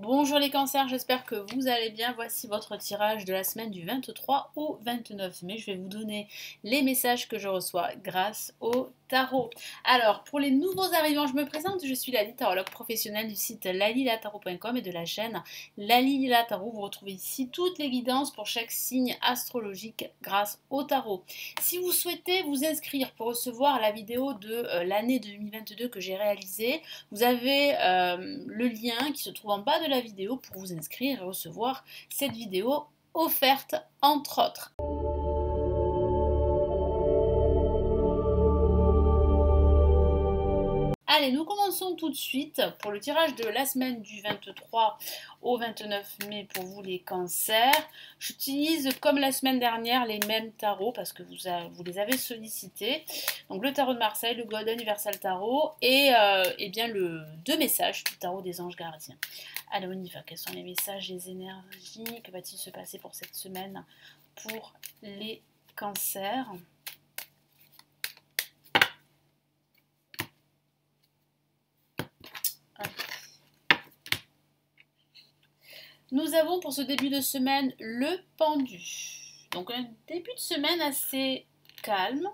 Bonjour les cancers, j'espère que vous allez bien. Voici votre tirage de la semaine du 23 au 29 mai. Je vais vous donner les messages que je reçois grâce au tarot. Alors, pour les nouveaux arrivants, je me présente. Je suis Lali, tarologue professionnelle du site lalilatarot.com et de la chaîne Lali La Tarot. Vous retrouvez ici toutes les guidances pour chaque signe astrologique grâce au tarot. Si vous souhaitez vous inscrire pour recevoir la vidéo de l'année 2022 que j'ai réalisée, vous avez le lien qui se trouve en bas de la vidéo pour vous inscrire et recevoir cette vidéo offerte entre autres. Allez, nous commençons tout de suite pour le tirage de la semaine du 23 au 29 mai pour vous les cancers. J'utilise comme la semaine dernière les mêmes tarots parce que vous les avez sollicités. Donc le tarot de Marseille, le Golden Universal Tarot et bien le deux messages du tarot des anges gardiens. Allez, on y va. Quels sont les messages, les énergies? Que va-t-il se passer pour cette semaine pour les cancers? Nous avons pour ce début de semaine le pendu. Donc un début de semaine assez calme.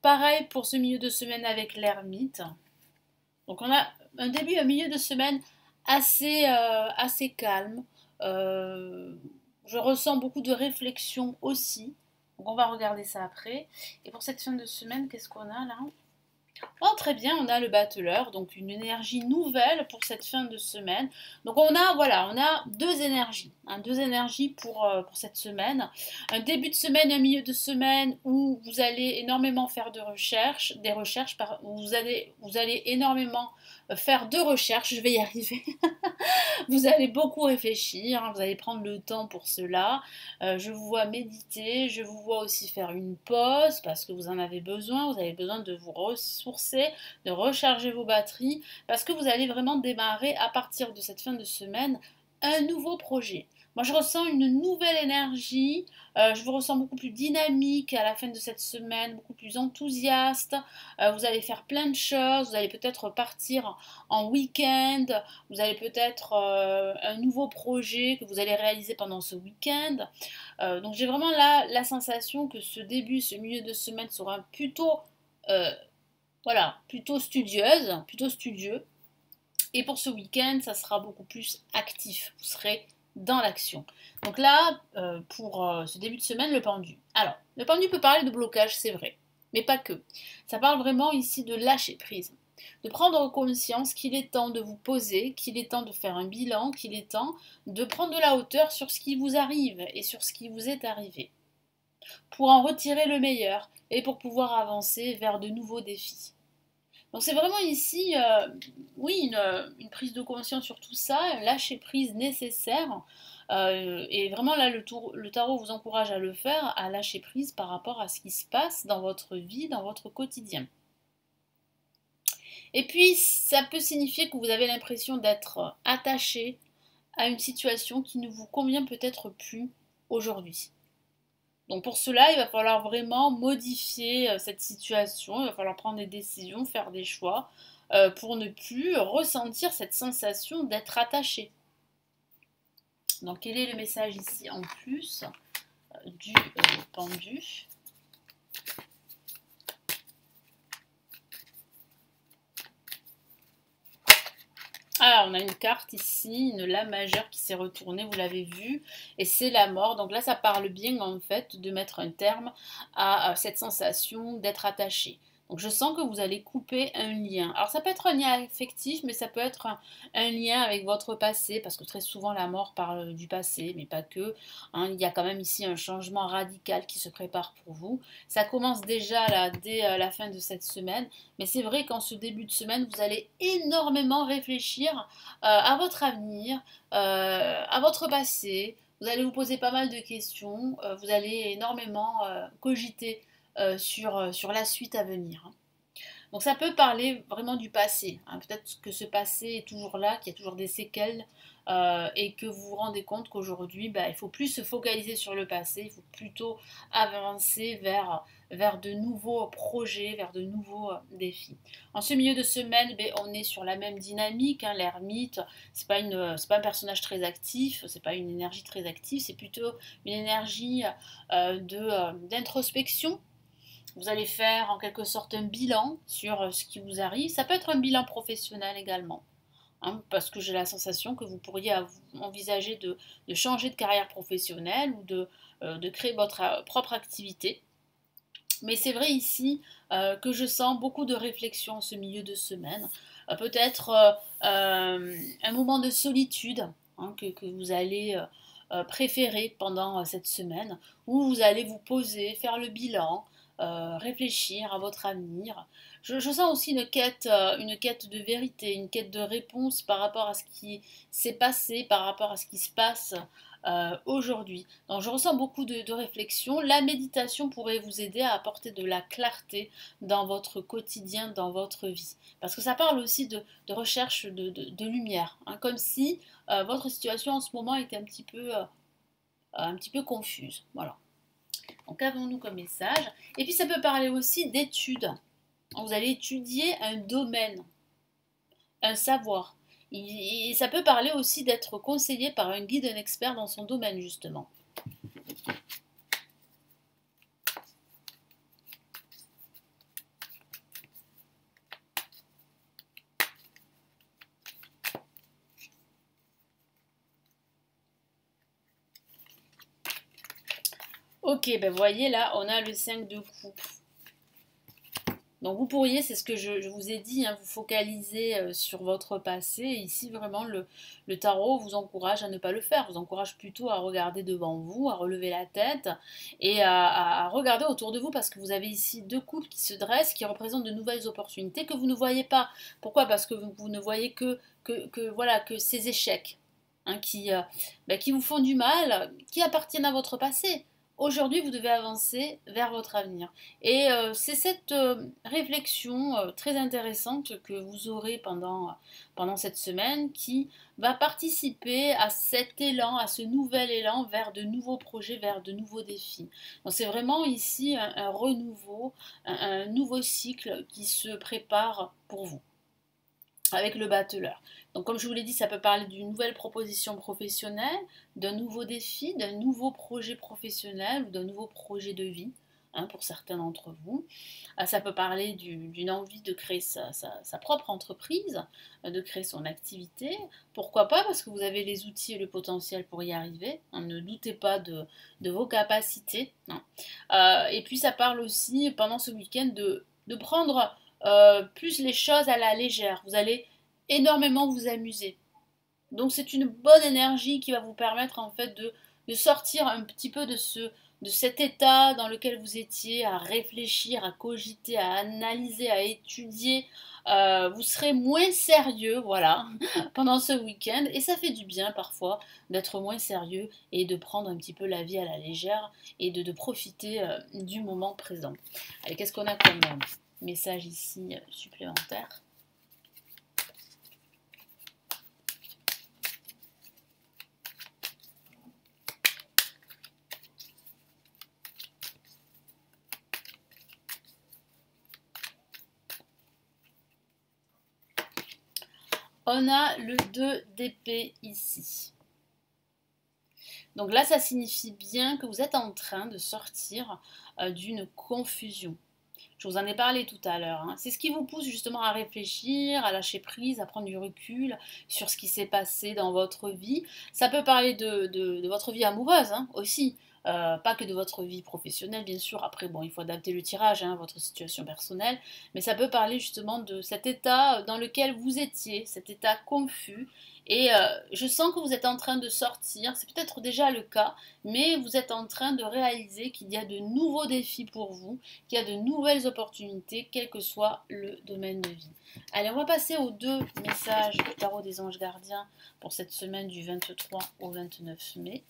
Pareil pour ce milieu de semaine avec l'ermite. Donc on a un début, un milieu de semaine assez calme. Je ressens beaucoup de réflexion aussi. Donc on va regarder ça après. Et pour cette fin de semaine, qu'est-ce qu'on a là? Oh, très bien, on a le battleur, donc une énergie nouvelle pour cette fin de semaine. Donc on a deux énergies, deux énergies pour cette semaine. Un début de semaine, un milieu de semaine où vous allez énormément faire de recherches, où vous allez énormément faire de recherches, je vais y arriver. Vous allez beaucoup réfléchir, vous allez prendre le temps pour cela. Je vous vois méditer, je vous vois aussi faire une pause parce que vous en avez besoin. Vous avez besoin de vous ressourcer, de recharger vos batteries parce que vous allez vraiment démarrer à partir de cette fin de semaine un nouveau projet. Moi, je ressens une nouvelle énergie. Je vous ressens beaucoup plus dynamique à la fin de cette semaine, beaucoup plus enthousiaste. Vous allez faire plein de choses. Vous allez peut-être partir en week-end. Vous avez peut-être un nouveau projet que vous allez réaliser pendant ce week-end. Donc j'ai vraiment là la sensation que ce début, ce milieu de semaine sera plutôt, plutôt studieuse, plutôt studieux. Et pour ce week-end, ça sera beaucoup plus actif. Vous serez dans l'action. Donc là, pour ce début de semaine, le pendu. Alors, le pendu peut parler de blocage, c'est vrai, mais pas que. Ça parle vraiment ici de lâcher prise, de prendre conscience qu'il est temps de vous poser, qu'il est temps de faire un bilan, qu'il est temps de prendre de la hauteur sur ce qui vous arrive et sur ce qui vous est arrivé, pour en retirer le meilleur et pour pouvoir avancer vers de nouveaux défis. Donc c'est vraiment ici, oui, une prise de conscience sur tout ça, un lâcher prise nécessaire. Et vraiment là, le tarot vous encourage à le faire, à lâcher prise par rapport à ce qui se passe dans votre vie, dans votre quotidien. Et puis, ça peut signifier que vous avez l'impression d'être attaché à une situation qui ne vous convient peut-être plus aujourd'hui. Donc pour cela, il va falloir vraiment modifier cette situation, il va falloir prendre des décisions, faire des choix pour ne plus ressentir cette sensation d'être attaché. Donc quel est le message ici en plus du pendu? Ah, on a une carte ici, une lame majeure qui s'est retournée, vous l'avez vu, et c'est la mort. Donc là, ça parle bien en fait de mettre un terme à cette sensation d'être attaché. Donc je sens que vous allez couper un lien. Alors ça peut être un lien affectif, mais ça peut être un lien avec votre passé, parce que très souvent la mort parle du passé, mais pas que. Il y a quand même ici un changement radical qui se prépare pour vous. Ça commence déjà là, dès la fin de cette semaine, mais c'est vrai qu'en ce début de semaine, vous allez énormément réfléchir à votre avenir, à votre passé. Vous allez vous poser pas mal de questions. Vous allez énormément cogiter sur la suite à venir. Donc ça peut parler vraiment du passé, hein. Peut-être que ce passé est toujours là, qu'il y a toujours des séquelles et que vous vous rendez compte qu'aujourd'hui, bah, il ne faut plus se focaliser sur le passé, il faut plutôt avancer vers de nouveaux projets, vers de nouveaux défis. En ce milieu de semaine, ben, on est sur la même dynamique, hein, l'ermite, c'est pas un personnage très actif, c'est pas une énergie très active, c'est plutôt une énergie d'introspection. Vous allez faire en quelque sorte un bilan sur ce qui vous arrive. Ça peut être un bilan professionnel également, hein, parce que j'ai la sensation que vous pourriez envisager de changer de carrière professionnelle ou de créer votre propre activité. Mais c'est vrai ici que je sens beaucoup de réflexion en ce milieu de semaine. Peut-être un moment de solitude, hein, que vous allez préférer pendant cette semaine, où vous allez vous poser, faire le bilan, réfléchir à votre avenir. Je sens aussi une quête de vérité, une quête de réponse par rapport à ce qui s'est passé, par rapport à ce qui se passe aujourd'hui. Donc je ressens beaucoup de réflexion. La méditation pourrait vous aider à apporter de la clarté dans votre quotidien, dans votre vie. Parce que ça parle aussi de recherche de lumière, hein, comme si votre situation en ce moment était un petit peu confuse. Voilà. Donc qu'avons-nous comme message? Et puis ça peut parler aussi d'études. Vous allez étudier un domaine, un savoir. Et ça peut parler aussi d'être conseillé par un guide, un expert dans son domaine, justement. Ok, ben vous voyez là, on a le 5 de coupe. Donc vous pourriez, c'est ce que je vous ai dit, hein, vous focaliser sur votre passé. Et ici, vraiment, le tarot vous encourage à ne pas le faire. Vous encourage plutôt à regarder devant vous, à relever la tête et à regarder autour de vous parce que vous avez ici deux couples qui se dressent, qui représentent de nouvelles opportunités que vous ne voyez pas. Pourquoi? Parce que vous ne voyez voilà, que ces échecs, hein, qui vous font du mal, qui appartiennent à votre passé. Aujourd'hui, vous devez avancer vers votre avenir. Et c'est cette réflexion très intéressante que vous aurez pendant cette semaine qui va participer à cet élan, à ce nouvel élan vers de nouveaux projets, vers de nouveaux défis. Donc c'est vraiment ici un renouveau, un nouveau cycle qui se prépare pour vous avec le battleur. Donc comme je vous l'ai dit, ça peut parler d'une nouvelle proposition professionnelle, d'un nouveau défi, d'un nouveau projet professionnel ou d'un nouveau projet de vie, hein, pour certains d'entre vous. Ça peut parler d'une envie de créer sa propre entreprise, de créer son activité. Pourquoi pas? Parce que vous avez les outils et le potentiel pour y arriver, hein. Ne doutez pas de vos capacités, hein. Et puis ça parle aussi pendant ce week-end de prendre plus les choses à la légère. Vous allez énormément vous amuser. Donc c'est une bonne énergie qui va vous permettre en fait de sortir un petit peu de cet état dans lequel vous étiez, à réfléchir, à cogiter, à analyser, à étudier. Vous serez moins sérieux, voilà, pendant ce week-end. Et ça fait du bien parfois d'être moins sérieux et de prendre un petit peu la vie à la légère et de profiter du moment présent. Allez, qu'est-ce qu'on a comme message ici supplémentaire? On a le 2 d'épée ici. Donc là, ça signifie bien que vous êtes en train de sortir d'une confusion. Je vous en ai parlé tout à l'heure, hein. C'est ce qui vous pousse justement à réfléchir, à lâcher prise, à prendre du recul sur ce qui s'est passé dans votre vie. Ça peut parler de votre vie amoureuse, hein, aussi. Pas que de votre vie professionnelle, bien sûr. Après, bon, il faut adapter le tirage, hein, à votre situation personnelle. Mais ça peut parler justement de cet état dans lequel vous étiez, cet état confus. Et je sens que vous êtes en train de sortir, c'est peut-être déjà le cas, mais vous êtes en train de réaliser qu'il y a de nouveaux défis pour vous, qu'il y a de nouvelles opportunités, quel que soit le domaine de vie. Allez, on va passer aux deux messages du tarot des anges gardiens pour cette semaine du 23 au 29 mai.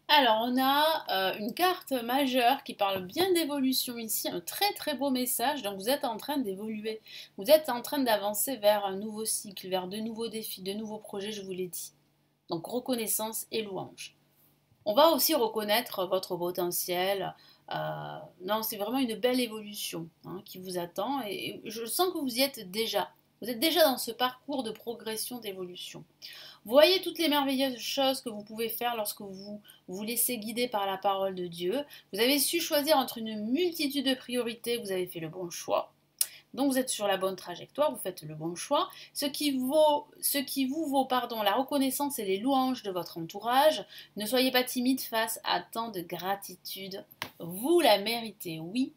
Alors, on a une carte majeure qui parle bien d'évolution ici, un très très beau message. Donc, vous êtes en train d'évoluer, vous êtes en train d'avancer vers un nouveau cycle, vers de nouveaux défis, de nouveaux projets, je vous l'ai dit. Donc, reconnaissance et louange. On va aussi reconnaître votre potentiel. Non, c'est vraiment une belle évolution hein, qui vous attend et je sens que vous y êtes déjà. Vous êtes déjà dans ce parcours de progression, d'évolution. Voyez toutes les merveilleuses choses que vous pouvez faire lorsque vous vous laissez guider par la parole de Dieu. Vous avez su choisir entre une multitude de priorités, vous avez fait le bon choix. Donc vous êtes sur la bonne trajectoire, vous faites le bon choix. Ce qui vous vaut la reconnaissance et les louanges de votre entourage. Ne soyez pas timide face à tant de gratitude. Vous la méritez, oui.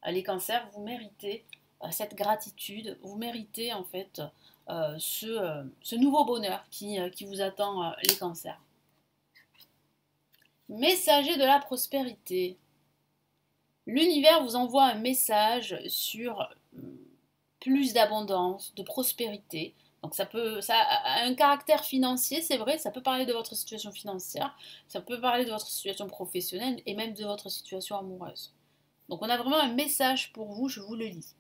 Les cancers, vous méritez cette gratitude, vous méritez en fait ce nouveau bonheur qui vous attend les cancers. Messager de la prospérité. L'univers vous envoie un message sur plus d'abondance, de prospérité. Donc ça a un caractère financier, c'est vrai, ça peut parler de votre situation financière, ça peut parler de votre situation professionnelle et même de votre situation amoureuse. Donc on a vraiment un message pour vous, je vous le lis.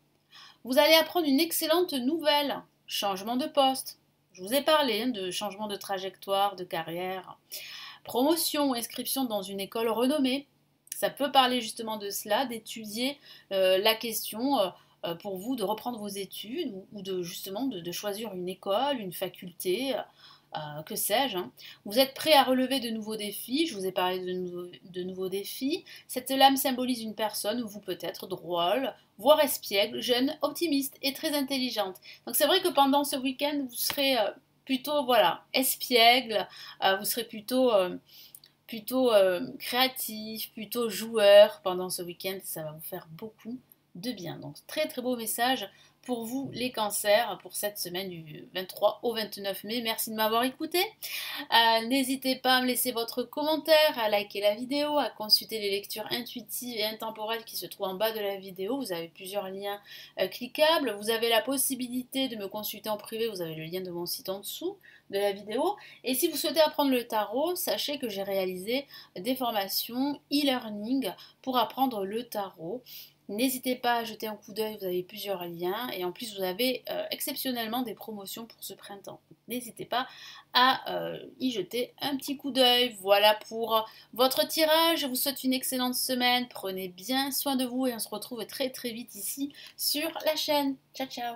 Vous allez apprendre une excellente nouvelle, changement de poste. Je vous ai parlé de changement de trajectoire, de carrière, promotion ou inscription dans une école renommée. Ça peut parler justement de cela, d'étudier la question pour vous de reprendre vos études ou de justement de choisir une école, une faculté, que sais-je. Hein. Vous êtes prêt à relever de nouveaux défis, je vous ai parlé de nouveaux défis. Cette lame symbolise une personne, vous peut-être drôle, voire espiègle, jeune, optimiste et très intelligente. Donc c'est vrai que pendant ce week-end, vous serez plutôt voilà, espiègle, vous serez plutôt créatif, plutôt joueur pendant ce week-end. Ça va vous faire beaucoup de bien. Donc très très beau message pour vous les cancers pour cette semaine du 23 au 29 mai. Merci de m'avoir écouté. N'hésitez pas à me laisser votre commentaire, à liker la vidéo, à consulter les lectures intuitives et intemporelles qui se trouvent en bas de la vidéo. Vous avez plusieurs liens cliquables. Vous avez la possibilité de me consulter en privé. Vous avez le lien de mon site en dessous de la vidéo. Et si vous souhaitez apprendre le tarot, sachez que j'ai réalisé des formations e-learning pour apprendre le tarot. N'hésitez pas à jeter un coup d'œil, vous avez plusieurs liens et en plus vous avez exceptionnellement des promotions pour ce printemps. N'hésitez pas à y jeter un petit coup d'œil. Voilà pour votre tirage. Je vous souhaite une excellente semaine. Prenez bien soin de vous et on se retrouve très très vite ici sur la chaîne. Ciao ciao.